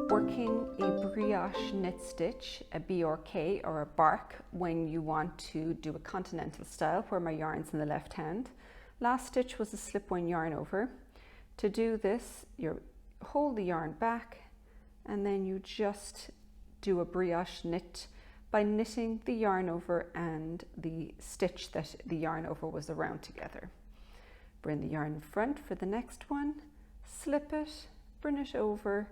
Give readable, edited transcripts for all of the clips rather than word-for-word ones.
Working a brioche knit stitch, a BRK or a bark, when you want to do a continental style where my yarn's in the left hand. Last stitch was a slip-one yarn over. To do this, you hold the yarn back and then you just do a brioche knit by knitting the yarn over and the stitch that the yarn over was around together. Bring the yarn in front for the next one, slip it, bring it over,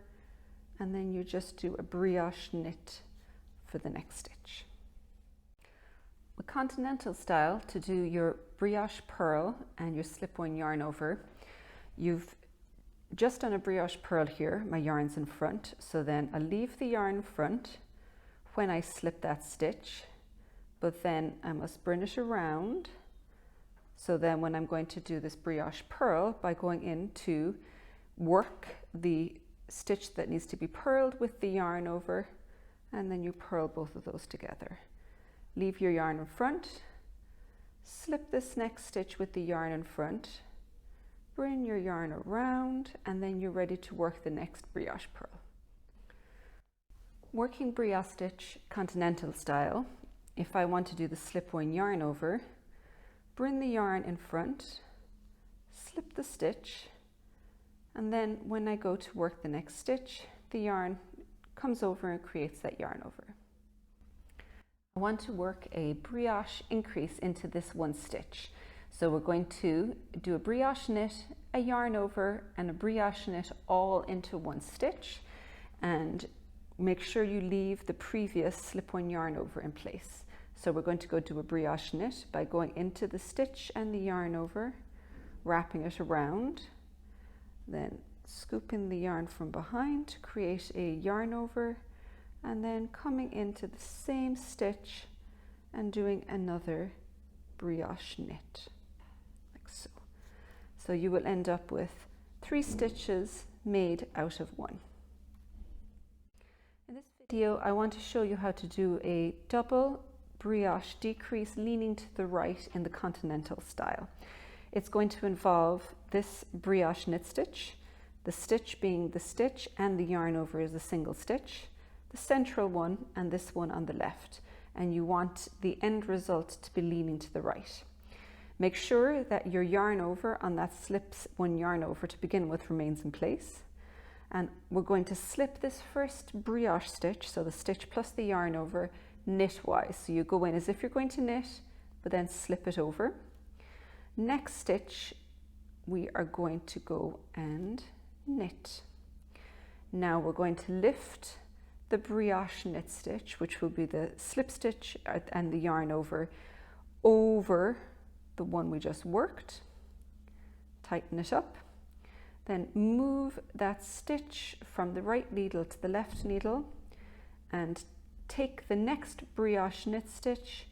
and then you just do a brioche knit for the next stitch. The continental style, to do your brioche purl and your slip-one yarn over, you've just done a brioche purl here. My yarn's in front, so then I leave the yarn in front when I slip that stitch, but then I must bring it around. So then when I'm going to do this brioche purl, by going in to work the stitch that needs to be purled with the yarn over, and then you purl both of those together. Leave your yarn in front, slip this next stitch with the yarn in front, bring your yarn around, and then you're ready to work the next brioche purl. Working brioche stitch continental style, if I want to do the slip-one yarn over, bring the yarn in front, slip the stitch, and then when I go to work the next stitch, the yarn comes over and creates that yarn over. I want to work a brioche increase into this one stitch. So we're going to do a brioche knit, a yarn over, and a brioche knit all into one stitch, and make sure you leave the previous slip-one yarn over in place. So we're going to go do a brioche knit by going into the stitch and the yarn over, wrapping it around, then scooping the yarn from behind to create a yarn over, and then coming into the same stitch and doing another brioche knit, like so. So you will end up with 3 stitches made out of one. In this video, I want to show you how to do a double brioche decrease leaning to the right in the continental style. It's going to involve this brioche knit stitch, the stitch being the stitch and the yarn over is a single stitch, the central one and this one on the left, and you want the end result to be leaning to the right. Make sure that your yarn over on that slip-one yarn over to begin with remains in place. And we're going to slip this first brioche stitch, so the stitch plus the yarn over, knitwise. So you go in as if you're going to knit, but then slip it over. Next stitch, we are going to go and knit. Now we're going to lift the brioche knit stitch, which will be the slip stitch and the yarn over the one we just worked. Tighten it up. Then move that stitch from the right needle to the left needle and take the next brioche knit stitch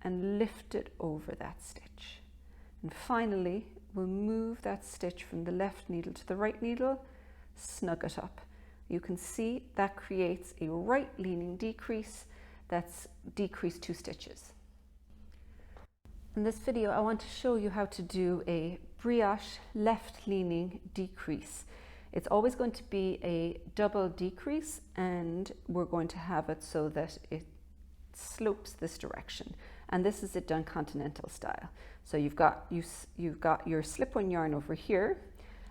and lift it over that stitch. And finally, we'll move that stitch from the left needle to the right needle, snug it up. You can see that creates a right leaning decrease that's decreased 2 stitches. In this video, I want to show you how to do a brioche left leaning decrease. It's always going to be a double decrease, and we're going to have it so that it slopes this direction. And this is it done continental style. So you've got your slip-one yarn over here,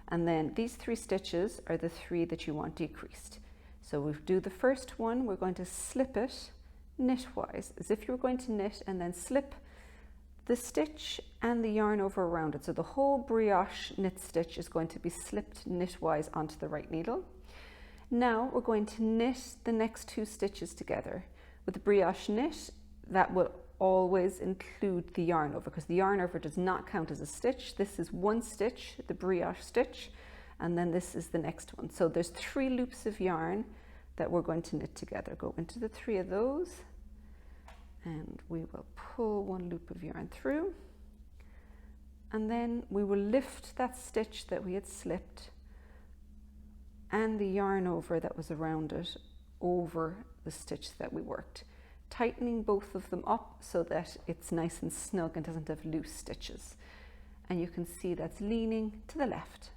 and then these 3 stitches are the 3 that you want decreased. So we'll do the first one, we're going to slip it knitwise, as if you were going to knit, and then slip the stitch and the yarn over around it. So the whole brioche knit stitch is going to be slipped knitwise onto the right needle. Now we're going to knit the next 2 stitches together. With the brioche knit, that will always include the yarn over, because the yarn over does not count as a stitch. This is one stitch, the brioche stitch, and then this is the next one. So there's 3 loops of yarn that we're going to knit together. Go into the 3 of those, and we will pull 1 loop of yarn through, and then we will lift that stitch that we had slipped and the yarn over that was around it over the stitch that we worked, tightening both of them up so that it's nice and snug and doesn't have loose stitches. And you can see that's leaning to the left.